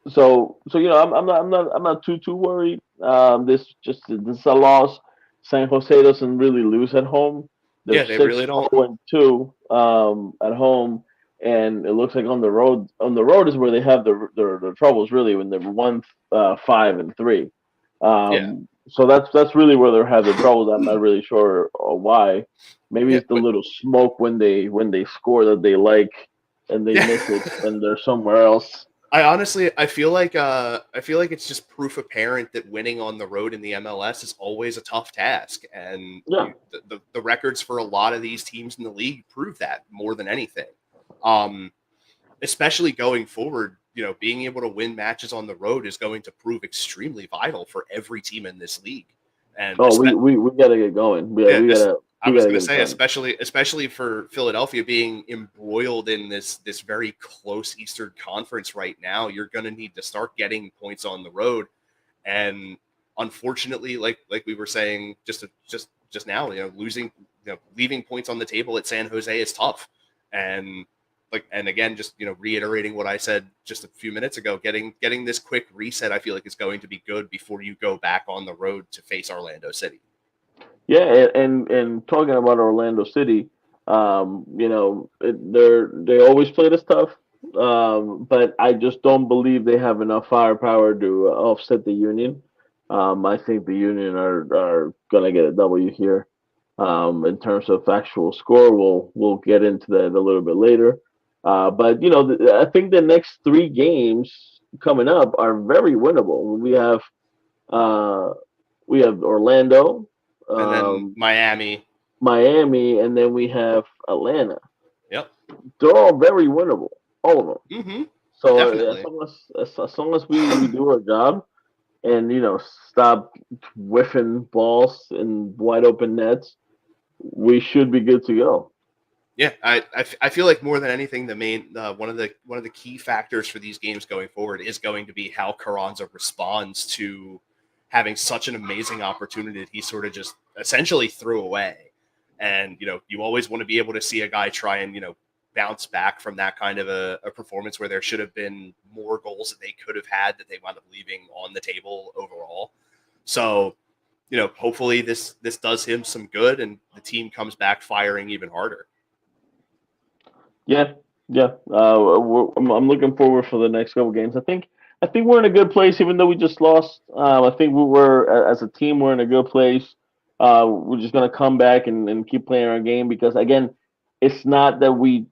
So I'm not too worried. This is a loss. San Jose doesn't really lose at home. They're They really don't. 6-2 at home, and it looks like on the road is where they have the troubles really when they're 1-5-3. So that's really where they have the troubles. I'm not really sure why. Maybe it's the little smoke when they score that they like and they miss it and they're somewhere else. I feel like it's just proof apparent that winning on the road in the MLS is always a tough task, and the records for a lot of these teams in the league prove that more than anything. Especially going forward, being able to win matches on the road is going to prove extremely vital for every team in this league. And we gotta get going. I was going to say, especially for Philadelphia being embroiled in this very close Eastern Conference right now, you're going to need to start getting points on the road. And unfortunately, like we were saying just now, leaving points on the table at San Jose is tough. And again, just reiterating what I said just a few minutes ago, getting this quick reset, I feel like is going to be good before you go back on the road to face Orlando City. Yeah, and talking about Orlando City, they always play this tough, but I just don't believe they have enough firepower to offset the Union. I think the Union are gonna get a W here. In terms of actual score, we'll get into that a little bit later. But I think the next 3 games coming up are very winnable. We have Orlando. And then Miami, and then we have Atlanta. Yep, they're all very winnable, all of them. Mm-hmm. So Definitely. as long as we do our job and stop whiffing balls in wide open nets, we should be good to go. Yeah, I feel like more than anything, the main one of the key factors for these games going forward is going to be how Carranza responds to having such an amazing opportunity that he sort of just essentially threw away. And, you always want to be able to see a guy try and, bounce back from that kind of a performance where there should have been more goals that they could have had that they wound up leaving on the table overall. So, hopefully this does him some good and the team comes back firing even harder. Yeah. I'm looking forward for the next couple games. I think we're in a good place, even though we just lost. I think as a team, we're in a good place. We're just gonna come back and keep playing our game because again, it's not that we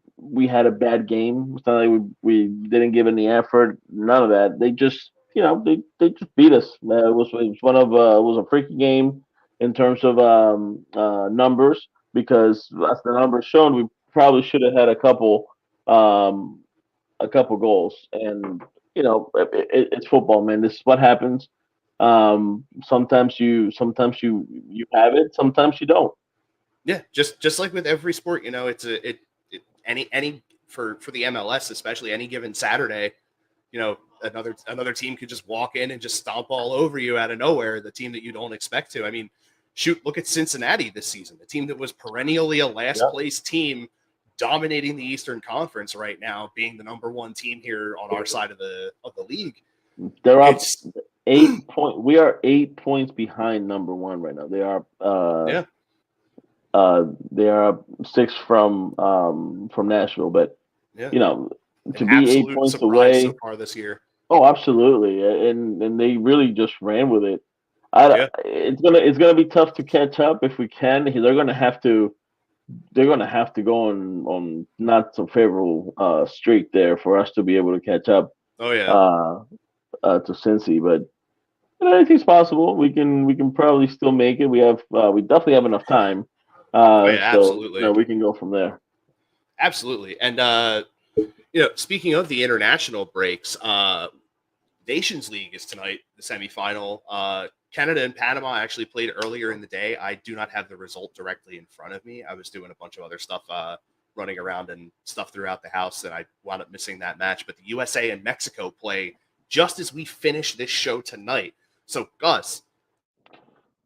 had a bad game. It's not like we didn't give any effort. None of that. They just they just beat us. It was a freaky game in terms of numbers because as the numbers shown, we probably should have had a couple goals and. It's football, man. This is what happens. Sometimes you have it, sometimes you don't. Yeah, just like with every sport, it's any for the MLS, especially any given Saturday, another team could just walk in and just stomp all over you out of nowhere. The team that you don't expect to. I mean, shoot, look at Cincinnati this season, the team that was perennially a last place team. Dominating the Eastern Conference right now, being the number 1 team here on our side of the league. They're up 8 points. We are 8 points behind number 1 right now. They are they are up 6 from Nashville, but Yeah. You know, to An be 8 absolute points surprise so away. far this year. Oh, absolutely, and they really just ran with it. Yeah. It's gonna be tough to catch up if we can. They're gonna have to go on not so favorable streak there for us to be able to catch up Oh yeah. uh, to Cincy. But anything's possible. We can probably still make it. We definitely have enough time. Oh yeah, So absolutely. we can go from there. Absolutely. And speaking of the international breaks, Nations League is tonight, the semifinal. Canada and Panama actually played earlier in the day. I do not have the result directly in front of me. I was doing a bunch of other stuff, running around and stuff throughout the house, and I wound up missing that match. But the USA and Mexico play just as we finish this show tonight. So, Gus,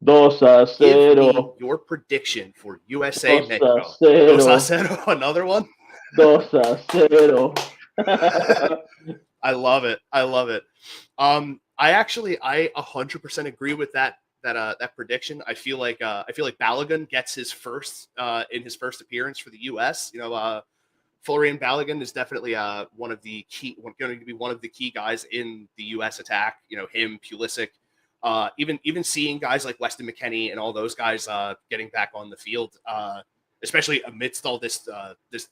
give me 2-0. your prediction for USA Dos a Mexico. Dos a cero. cero, another one. 2-0. I love it. I love it. I 100% agree with that prediction. I feel like Balogun gets his first in his first appearance for the U.S. Florian Balogun is definitely going to be one of the key guys in the U.S. attack. Him, Pulisic, even seeing guys like Weston McKennie and all those guys getting back on the field. Especially amidst all this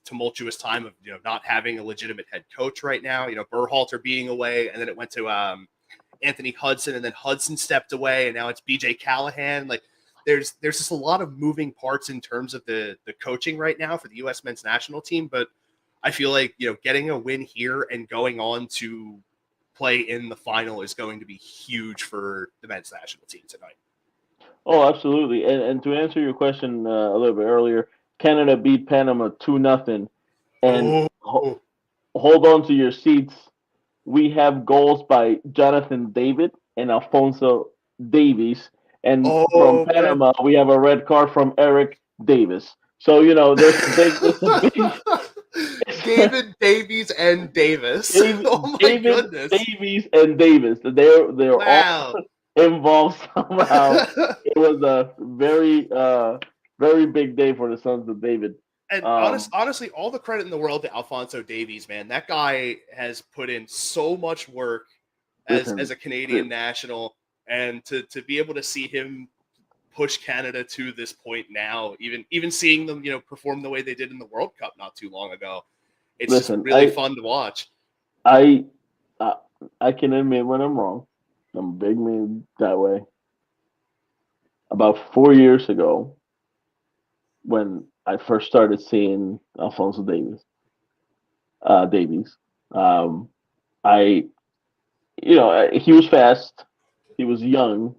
tumultuous time of not having a legitimate head coach right now. Berhalter being away, and then it went to Anthony Hudson, and then Hudson stepped away, and now it's BJ Callahan. Like there's just a lot of moving parts in terms of the coaching right now for the U.S. men's national team. But I feel like getting a win here and going on to play in the final is going to be huge for the men's national team tonight. Oh, absolutely. And to answer your question a little bit earlier, Canada beat Panama 2-0. And Oh, hold on to your seats. We have goals by Jonathan David and Alfonso Davies. And from oh man. Panama, we have a red card from Eric Davis. So, there's a big David, Davies, and Davis. Oh my David, goodness. Davies, and Davis. They're all Wow. involved somehow. It was a very big day for the Sons of David. And honestly, all the credit in the world to Alfonso Davies, man. That guy has put in so much work as Listen, a Canadian national, and to be able to see him push Canada to this point now, even seeing them, perform the way they did in the World Cup not too long ago, it's listen, just really fun to watch. I can admit when I'm wrong. I'm a big man that way. About 4 years ago, when I first started seeing Alfonso Davies, I he was fast, he was young,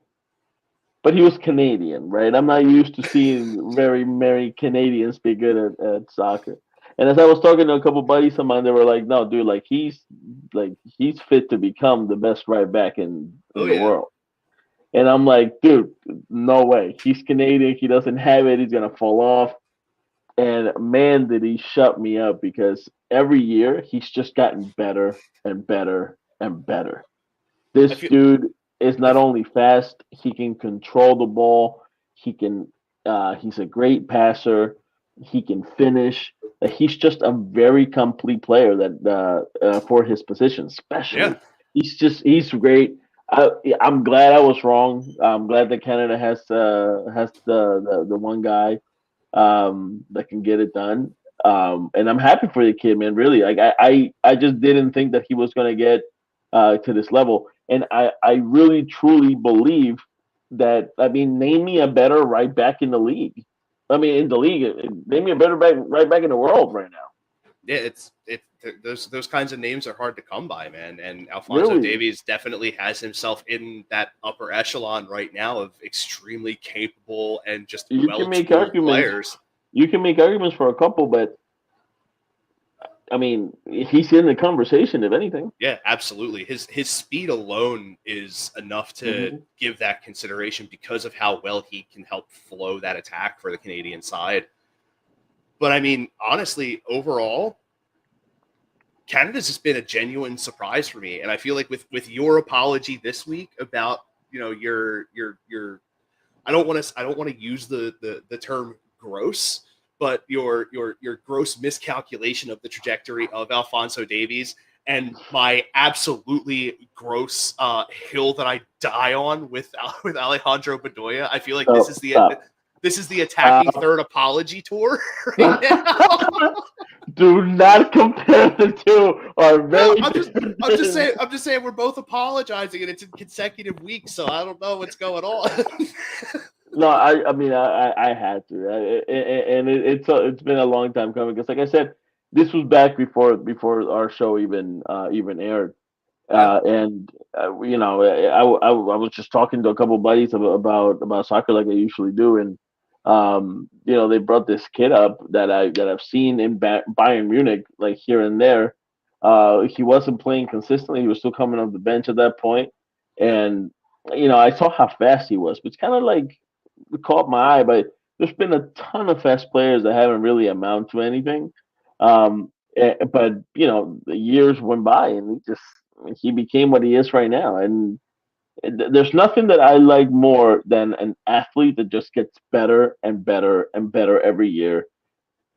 but he was Canadian, right? I'm not used to seeing very many Canadians be good at soccer. And as I was talking to a couple buddies of mine, they were like, "No, dude, he's fit to become the best right back in Oh the yeah. world." And I'm like, "Dude, no way. He's Canadian. He doesn't have it. He's gonna fall off." And man, did he shut me up because every year he's just gotten better and better and better. I This feel dude is I not only fast, he can control the ball. He can. He's a great passer. He can finish. He's just a very complete player that for his position, yeah. especially. He's great. I'm glad I was wrong. I'm glad that Canada has the one guy that can get it done. And I'm happy for the kid, man. Really, like I just didn't think that he was gonna get to this level, and I really truly believe that. I mean, name me a better right back in the league. I mean, in the league, name me a better right back in the world right now. Yeah, those kinds of names are hard to come by, man. And Alfonso Really, Davies definitely has himself in that upper echelon right now of extremely capable and just you can make well-tooled arguments. players. You can make arguments for a couple, but I mean, he's in the conversation, if anything. Yeah, absolutely. His speed alone is enough to Mm-hmm. give that consideration because of how well he can help flow that attack for the Canadian side. But I mean, honestly, overall, Canada's just been a genuine surprise for me, and I feel like with your apology this week about your I don't want to use the term gross, but your gross miscalculation of the trajectory of Alphonso Davies and my absolutely gross hill that I die on with Alejandro Bedoya. I feel like So, stop. this is the attacking third apology tour right now. Do not compare the two. I'm just saying we're both apologizing and it's in consecutive weeks, so I don't know what's going on. No, I mean, I had to, and it's been a long time coming because, like I said, this was back before our show even aired, and I was just talking to a couple buddies about soccer like I usually do, and they brought this kid up that I've seen in Bayern Munich like here and there. He wasn't playing consistently; he was still coming off the bench at that point, and I saw how fast he was, but it's kind of like caught my eye, but there's been a ton of fast players that haven't really amounted to anything. But the years went by, and he became what he is right now. And there's nothing that I like more than an athlete that just gets better and better and better every year.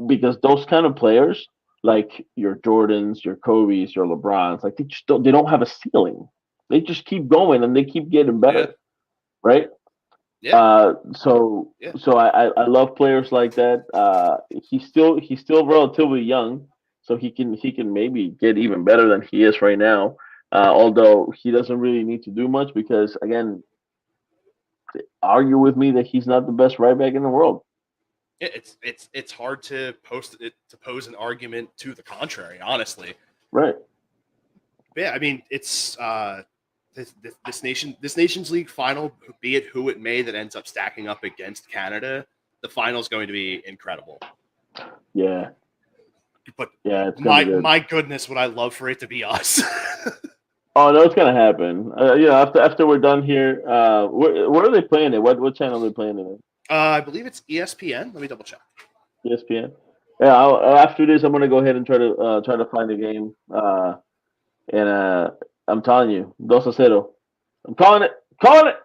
Because those kind of players, like your Jordans, your Kobe's, your LeBrons, like they don't have a ceiling. They just keep going and they keep getting better, right? Yeah. So I love players like that. He's still relatively young, so he can maybe get even better than he is right now. Although he doesn't really need to do much because again, argue with me that he's not the best right back in the world. It's hard to pose an argument to the contrary, honestly. Right. Yeah, I mean it's this Nations League final, be it who it may that ends up stacking up against Canada, the final is going to be incredible. Yeah. But it's my goodness, would I love for it to be us? Oh no, it's gonna happen. After we're done here, where are they playing it? What channel are they playing it in? I believe it's ESPN. Let me double check. ESPN. Yeah. After this, I'm gonna go ahead and try to find the game. And I'm telling you, 2-0. I'm calling it. Calling it.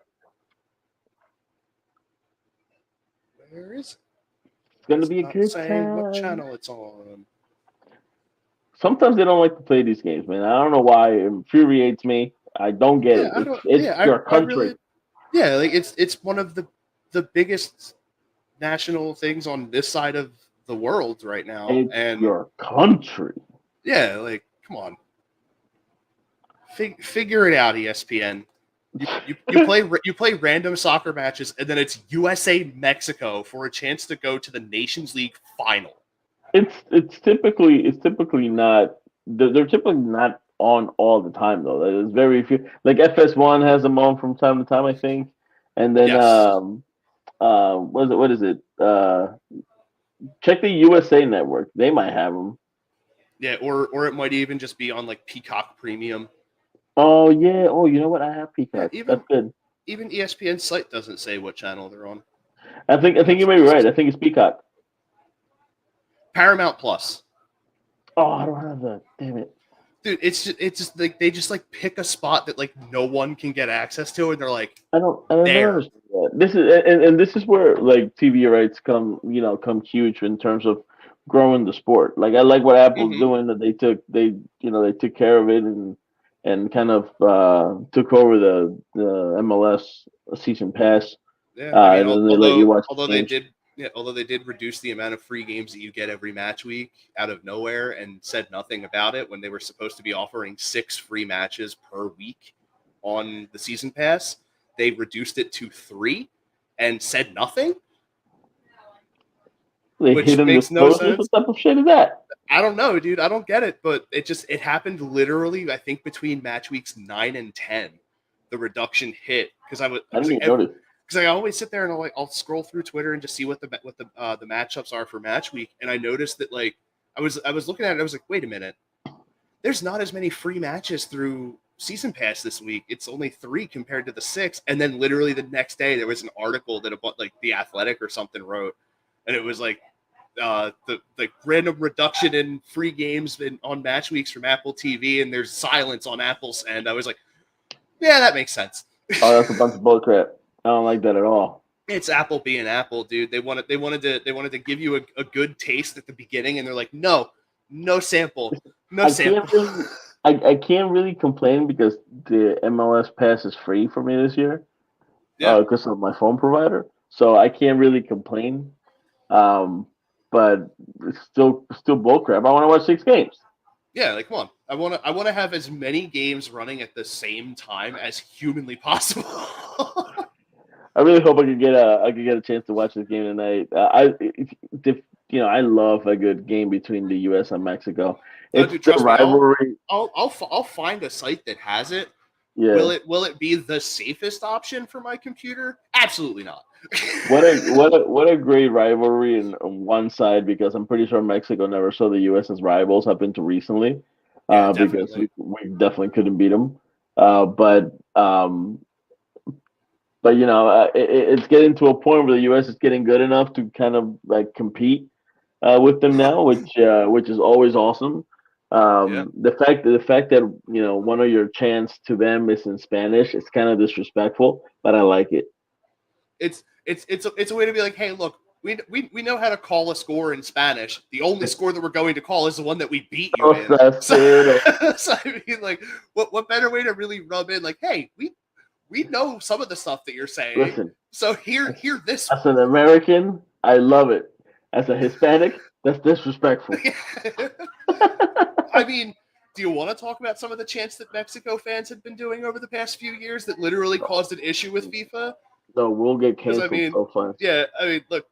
Where is it? It's gonna be a good time. What channel it's on? Sometimes they don't like to play these games, man. I don't know why. It infuriates me. I don't get it. It's your country. It's one of the biggest national things on this side of the world right now. It's your country. Yeah, like come on. Figure it out, ESPN. You play random soccer matches, and then it's USA Mexico for a chance to go to the Nations League final. It's typically not. They're typically not on all the time though. There's very few. Like FS1 has them on from time to time, I think. And then what is it? Check the USA Network. They might have them. Yeah, or it might even just be on like Peacock Premium. Oh yeah. Oh, you know what? I have Peacock. That's good. Even ESPN's site doesn't say what channel they're on. I think you may be right. I think it's Peacock. Paramount Plus. Oh, I don't have that. Damn it. Dude, it's just like they just like pick a spot that like no one can get access to, and they're like, I don't understand that. This is and this is where like TV rights come huge in terms of growing the sport. Like I like what Apple's doing, that they took care of it and kind of took over the MLS season pass. Yeah, I mean, and they let you watch although they did reduce the amount of free games that you get every match week out of nowhere and said nothing about it when they were supposed to be offering 6 free matches per week on the season pass. They reduced it to 3 and said nothing. Which makes no sense. What type of shit is that? I don't know, dude. I don't get it, but it happened literally, I think, between match weeks 9 and 10. The reduction hit because I didn't notice. Because I always sit there and I'll scroll through Twitter and just see what the matchups are for match week, and I noticed that like I was looking at it, and I was like, wait a minute, there's not as many free matches through season pass this week. It's only 3 compared to the 6, and then literally the next day there was an article that about like The Athletic or something wrote, and it was like the random reduction in free games on match weeks from Apple TV, and there's silence on Apple's end. I was like, yeah, that makes sense. Oh, that's a bunch of bullcrap. I don't like that at all. It's Apple being Apple, dude. They wanted to give you a good taste at the beginning, and they're like, no sample, no I sample. can't really, I can't really complain because the MLS Pass is free for me this year, Yeah, because of my phone provider. So I can't really complain. Um, but it's still bullcrap. I want to watch 6 games. yeah. Like, come on. I want to have as many games running at the same time as humanly possible. I really hope I could get a chance to watch this game tonight. I love a good game between the U.S. and Mexico. No, It's dude, the trust me. rivalry. I'll find a site that has it. Yeah. Will it be the safest option for my computer? Absolutely not. What a great rivalry on one side, because I'm pretty sure Mexico never saw the U.S. as rivals up until recently, Yeah, because definitely. we definitely couldn't beat them. But it's getting to a point where the U.S. is getting good enough to kind of like compete with them now, which is always awesome. Yeah. The fact that one of your chants to them is in Spanish, it's kind of disrespectful, but I like it. It's a way to be like, hey, look, we know how to call a score in Spanish. The only score that we're going to call is the one that we beat you in. So, so I mean, like, what better way to really rub in? Like, hey, we know some of the stuff that you're saying. Listen, So hear this. as an American, I love it. As a Hispanic, that's disrespectful. I mean, do you want to talk about some of the chants that Mexico fans have been doing over the past few years that literally caused an issue with FIFA? No, we'll get Because canceled so fast. yeah, I mean, look,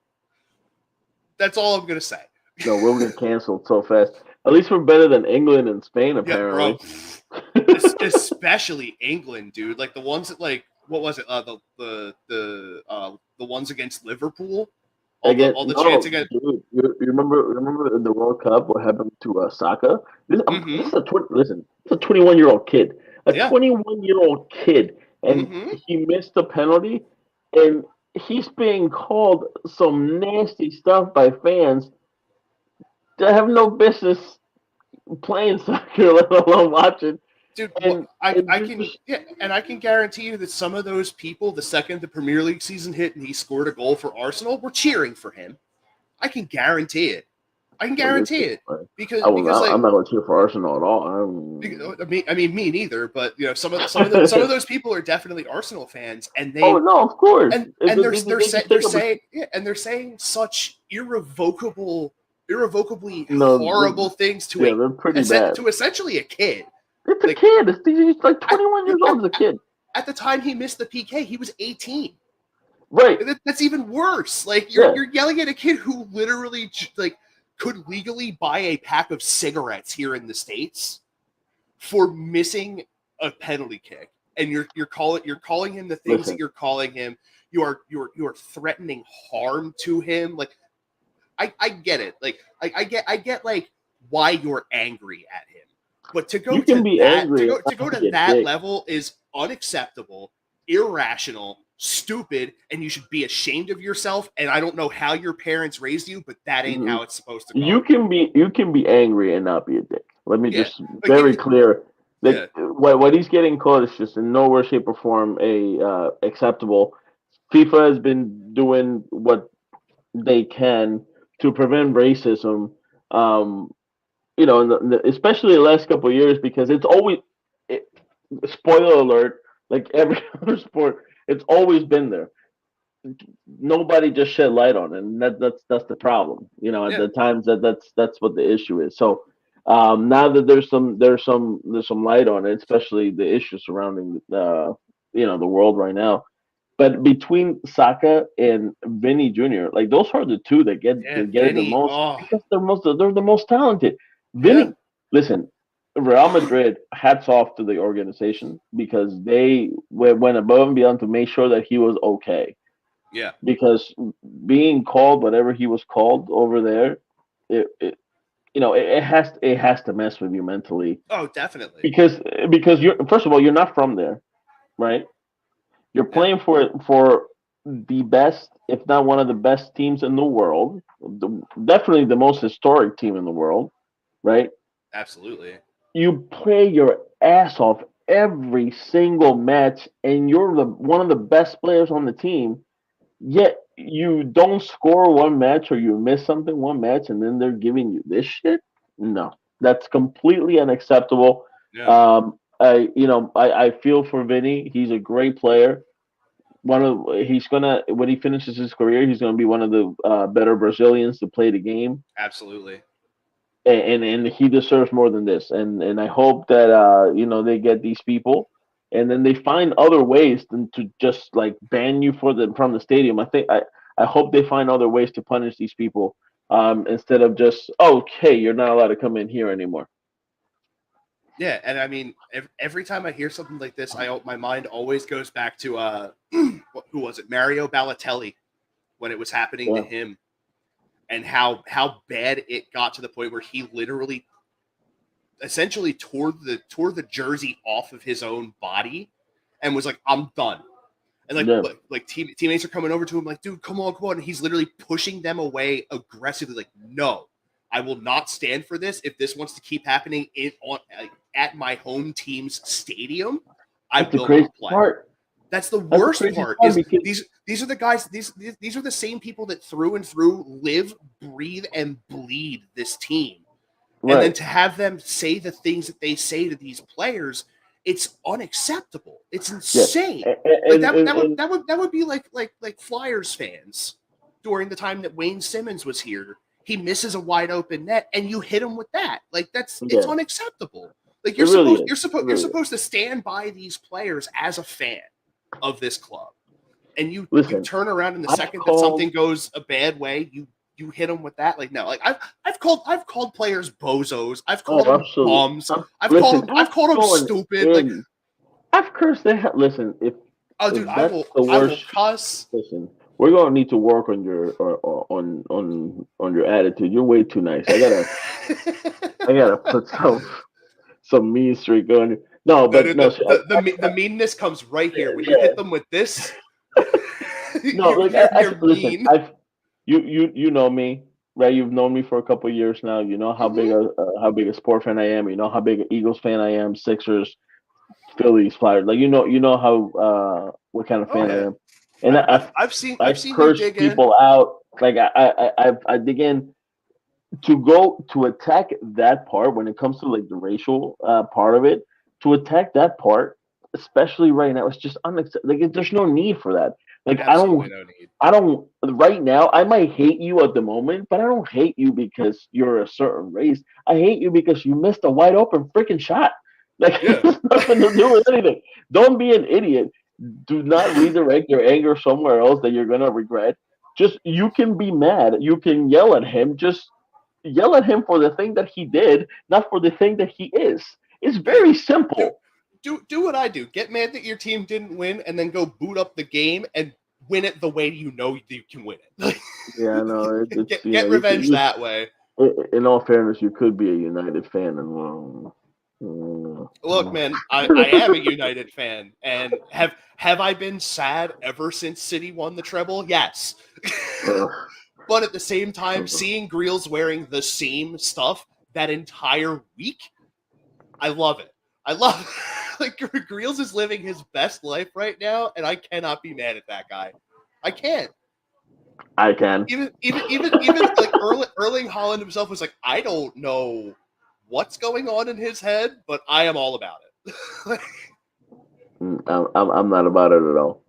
that's all I'm gonna say. No, we'll get canceled so fast. At least we're better than England and Spain, Yeah, apparently. bro. Especially England, dude. Like the ones that, like, what was it? The ones against Liverpool. All the chants against. Dude, you remember in the World Cup what happened to Saka? This is listen, it's a 21-year-old kid, Yeah. 21-year-old kid, and Mm-hmm. he missed the penalty, and he's being called some nasty stuff by fans that have no business playing soccer, let alone watching. Dude, And, I and can, yeah, and I can guarantee you that some of those people, the second the Premier League season hit and he scored a goal for Arsenal, were cheering for him. I can guarantee it. I can guarantee it because like, I'm not going to cheer for Arsenal at all. I mean, me neither. But some of those people are definitely Arsenal fans, and they. Oh no, of course. And they're saying such irrevocably horrible things they're pretty bad. to essentially a kid. It's a kid. He's like 21 years old as a kid. At the time he missed the PK, he was 18. Right. That's even worse. Like you're yelling at a kid who literally like could legally buy a pack of cigarettes here in the States for missing a penalty kick, and you're calling him the things that you're calling him. You are threatening harm to him. Like I get it. Like I get like why you're angry at him, but to go to that level is unacceptable, irrational, stupid, and you should be ashamed of yourself. And I don't know how your parents raised you, but that ain't how it's supposed to go. You can be angry and not be a dick. Let me just very clear. What he's getting called is just in no way, shape, or form acceptable. FIFA has been doing what they can to prevent racism. Especially the last couple of years, because it's always spoiler alert, like every other sport, it's always been there. Nobody just shed light on it, and that's the problem. At the times that's what the issue is. So now that there's some light on it, especially the issues surrounding the world right now. But between Saka and Vinny Jr., like those are the two that get it the most, because they're the most talented. Vinny, listen, Real Madrid, hats off to the organization, because they went above and beyond to make sure that he was okay. Yeah. Because being called whatever he was called over there, it has to mess with you mentally. Oh, definitely. Because you're, first of all, you're not from there, right? You're playing for the best, if not one of the best teams in the world, definitely the most historic team in the world, right? Absolutely. You play your ass off every single match, and you're one of the best players on the team, Yet you don't score one match or you miss something one match and then they're giving you this shit. No, that's completely unacceptable. Yeah, I feel for Vinny. He's a great player. He's gonna when he finishes his career, he's gonna be one of the better Brazilians to play the game, absolutely. and he deserves more than this. And I hope that they get these people, and then they find other ways than to just like ban you from the stadium. I hope they find other ways to punish these people, instead of just okay, you're not allowed to come in here anymore. Yeah, and I mean, every time I hear something like this, my mind always goes back to who was it, Mario Balotelli, when it was happening to Yeah, him, and how bad it got to the point where he literally, essentially tore the jersey off of his own body, and was like, "I'm done." And yeah, teammates are coming over to him like, dude, come on. And he's literally pushing them away aggressively. Like, no, I will not stand for this. If this wants to keep happening at my home team's stadium, I that's the will crazy not play. part. That's the That's the worst crazy part. part Is because these are the guys. These are the same people that through and through live, breathe, and bleed this team. And then right, to have them say the things that they say to these players, it's unacceptable. It's yeah, insane. Like and, and, and that would be like Flyers fans during the time that Wayne Simmons was here. He misses a wide open net and you hit him with that. Like it's yeah, unacceptable. Like it really is. It you're really is. supposed to stand by these players as a fan of this club. And you Listen, turn around in the I've second that called. something goes a bad way, you hit them with that. Like no, like I've called players bozos. I've called Oh, them absolutely. bums. Listen, I've I've called them gone stupid. Like in. I've cursed the hell. Listen, oh, dude, if that's the I will worst, cuss. listen, we're gonna need to work on on your attitude. You're way too nice. I gotta put some mean streak on you. No, No, but dude, no, the meanness comes right here when you yeah, hit them with this. no. Like You're listen, mean. you know me, right? You've known me for a couple of years now. You know Mhm. how big a sport fan I am. You know how big an Eagles fan I am. Sixers, Phillies, Flyers. Like you know how what kind of Oh fan I yeah, am, and I've I've seen you cursed dig in. people out. Like I dig in to go to attack that part when it comes to like the racial part of it. To attack that part, especially right now, it's just unacceptable. Like there's no need for that. Like Absolutely no need. I don't right now. I might hate you at the moment, but I don't hate you because you're a certain race. I hate you because you missed a wide open freaking shot. Like Yeah. it has nothing to do with anything. Don't be an idiot. Do not redirect your anger somewhere else that you're gonna regret. Just you can be mad. You can yell at him. Just yell at him for the thing that he did, not for the thing that he is. It's Yeah. very Do simple. do what I do. Get mad that your team didn't win, and then go boot up the game and win it the way you know you can win it. Yeah, no, it's Get revenge that way. in all fairness, you could be a United fan and well, Look, man, I am a United fan, and have I been sad ever since City won the treble? Yes. uh, But at the same time, uh, seeing Greals wearing the same stuff that entire week, I love it. I love like Greals is living his best life right now, and I cannot be mad at that guy. I can't. I can. Even like Erling Haaland himself was like, I don't know what's going on in his head, but I am all about it. I'm not about it at all.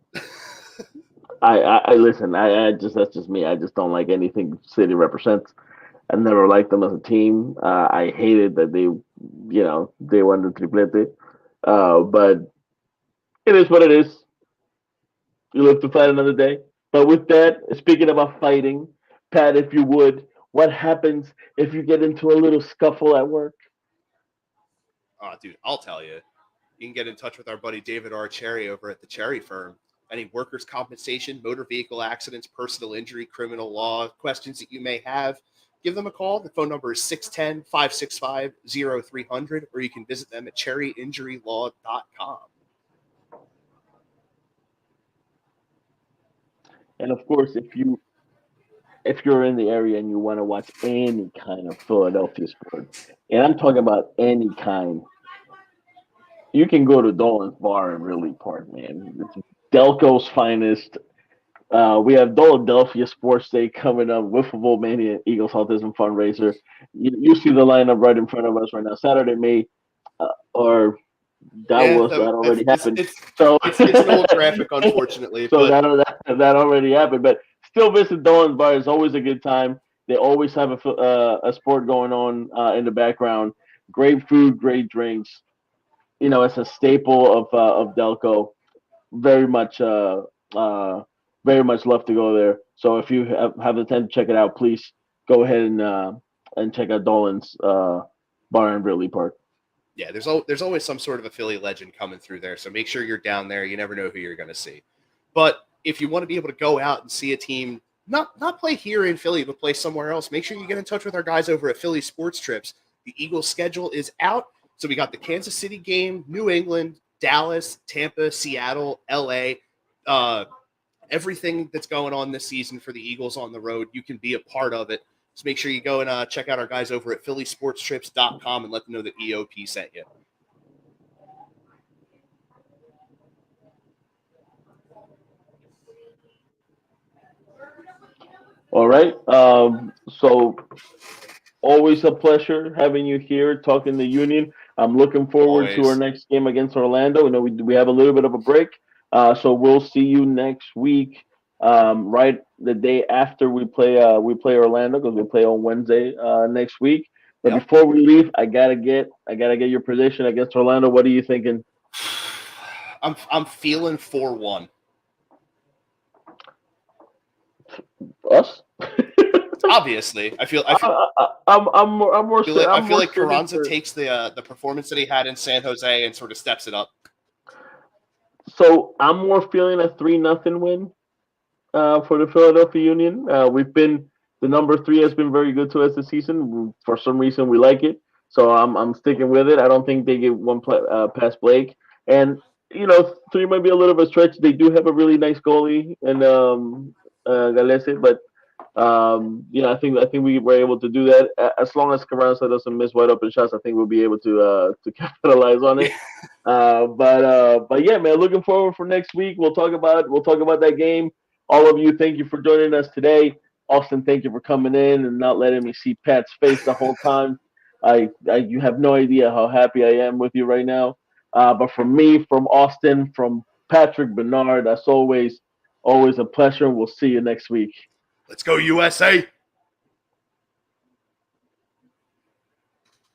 I listen. I just that's just me. I just don't like anything City represents. I never liked them as a team. I hated that they won the triplete. But it is what it is. You live to fight another day. But with that, speaking about fighting, Pat, if you would, what happens if you get into a little scuffle at work? Oh, dude, I'll tell you. You can get in touch with our buddy David R. Cherry over at the Cherry Firm. Any workers' compensation, motor vehicle accidents, personal injury, criminal law questions that you may have, give them a call. The phone number is 610 565 0300, or you can visit them at cherryinjurylaw.com. And of course, if you're in the area and you want to watch any kind of Philadelphia sport, and I'm talking about any kind, you can go to Dolan's Bar in Ridley Park, man. It's Delco's finest. We have Philadelphia Sports Day coming up, Wiffle Mania, Eagles Autism Fundraiser. You see the lineup right in front of us right now. Saturday, May, or Yeah, that already happened. it's So it's an old graphic, unfortunately. so But that already happened. But still, visit Dolan's Bar. It's always a good time. They always have a sport going on in the background. Great food, great drinks. It's a staple of Delco. Very much uh, very much love to go there. So if you have the time to check it out, please go ahead and check out Dolan's Bar in Ridley Park. yeah, there's always some sort of a Philly legend coming through there. So make sure you're down there. You never know who you're going to see. But if you want to be able to go out and see a team, not play here in Philly, but play somewhere else, make sure you get in touch with our guys over at Philly Sports Trips. The Eagles schedule is out. So we got the Kansas City game, New England, Dallas, Tampa, Seattle, LA, everything that's going on this season for the Eagles on the road. You can be a part of it. So make sure you go and check out our guys over at phillysportstrips.com and let them know that EOP sent you. All right. So always a pleasure having you here talking the Union. I'm looking forward to our Always. next game against Orlando. We have a little bit of a break, so we'll see you next week. Right the day after we play Orlando because we play on Wednesday next week. But Yep. before we leave, I gotta get your prediction against Orlando. What are you thinking? I'm feeling 4-1. Us? Obviously, I feel I'm more. I feel like Carranza takes the performance that he had in San Jose and sort of steps it up. So I'm more feeling a 3-0 win for the Philadelphia Union. The number 3 has been very good to us this season. For some reason, we like it, so I'm sticking with it. I don't think they get one past Blake, and 3 might be a little bit stretch. They do have a really nice goalie and Galese, but I think we were able to do that as long as Carranza doesn't miss wide open shots. I think we'll be able to capitalize on it. But yeah, man, looking forward for next week. We'll talk about that game. All of you, thank you for joining us today. Austin, thank you for coming in and not letting me see Pat's face the whole time. You have no idea how happy I am with you right now. But from me, from Austin, from Patrick Bernard, as always a pleasure. We'll see you next week. Let's go USA.